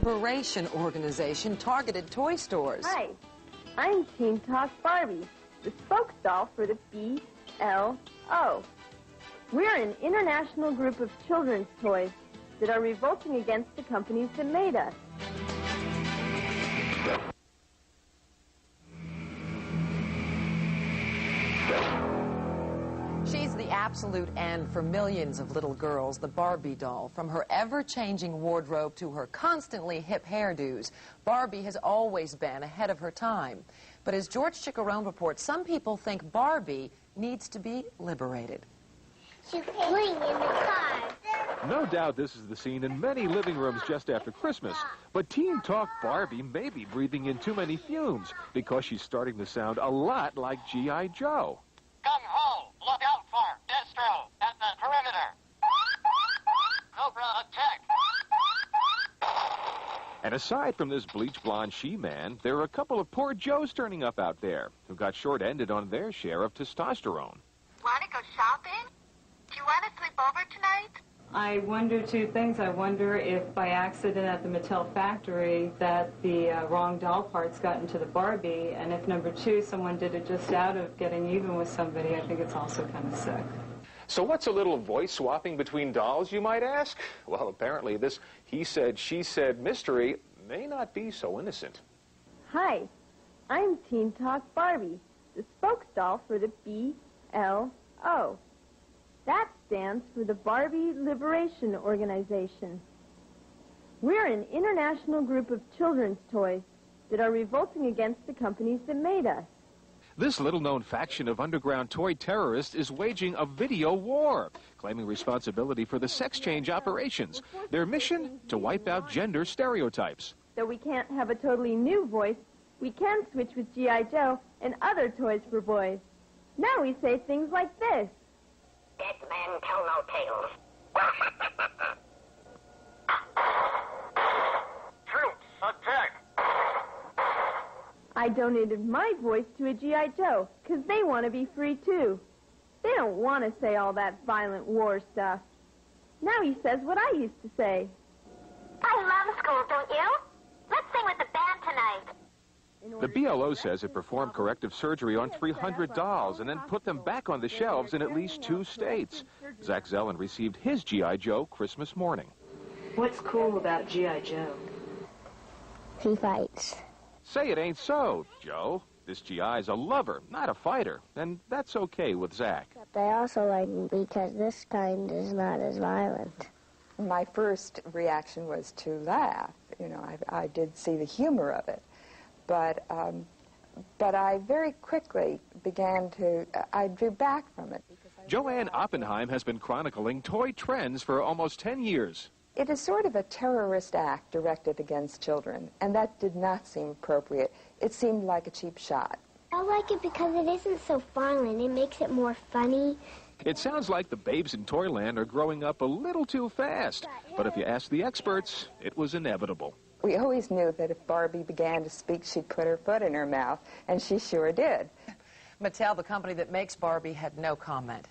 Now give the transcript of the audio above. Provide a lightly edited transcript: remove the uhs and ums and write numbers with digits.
Liberation Organization targeted toy stores. Hi, I'm Teen Talk Barbie, the spokesdoll for the BLO. We're an international group of children's toys that are revolting against the companies that made us. She's the absolute end for millions of little girls, the Barbie doll. From her ever-changing wardrobe to her constantly hip hairdos, Barbie has always been ahead of her time. But as George Chickarone reports, some people think Barbie needs to be liberated. She's playing in the car. No doubt this is the scene in many living rooms just after Christmas. But Teen Talk Barbie may be breathing in too many fumes because she's starting to sound a lot like G.I. Joe. Gung-ho! Look out for Destro at the perimeter! Cobra attack! And aside from this bleach blonde she-man, there are a couple of poor Joes turning up out there who got short-ended on their share of testosterone. Want to go shopping? Do you want to sleep over tonight? I wonder two things. I wonder if by accident at the Mattel factory that the wrong doll parts got into the Barbie, and if number two, someone did it just out of getting even with somebody. I think it's also kind of sick. So what's a little voice swapping between dolls, you might ask? Well, apparently this he said, she said mystery may not be so innocent. Hi, I'm Teen Talk Barbie, the spokesdoll for the BLO. That stands for the Barbie Liberation Organization. We're an international group of children's toys that are revolting against the companies that made us. This little-known faction of underground toy terrorists is waging a video war, claiming responsibility for the sex change operations. Their mission? To wipe out gender stereotypes. Though we can't have a totally new voice, we can switch with G.I. Joe and other toys for boys. Now we say things like this. Dead men tell no tales. Troops attack! I donated my voice to a G.I. Joe because they want to be free too. They don't want to say all that violent war stuff. Now he says what I used to say. I love school, don't you? Let's sing with the band tonight. The BLO says it performed corrective surgery on 300 dolls and then put them back on the shelves in at least 2 states. Zach Zellen received his G.I. Joe Christmas morning. What's cool about G.I. Joe? He fights. Say it ain't so, Joe. This G.I.'s a lover, not a fighter, and that's okay with Zach. But I also like him because this kind is not as violent. My first reaction was to laugh. You know, I did see the humor of it. But I very quickly began to, I drew back from it. Joanne Oppenheim has been chronicling toy trends for almost 10 years. It is sort of a terrorist act directed against children, and that did not seem appropriate. It seemed like a cheap shot. I like it because it isn't so violent. It makes it more funny. It sounds like the babes in Toyland are growing up a little too fast. But if you ask the experts, it was inevitable. We always knew that if Barbie began to speak, she'd put her foot in her mouth, and she sure did. Mattel, the company that makes Barbie, had no comment.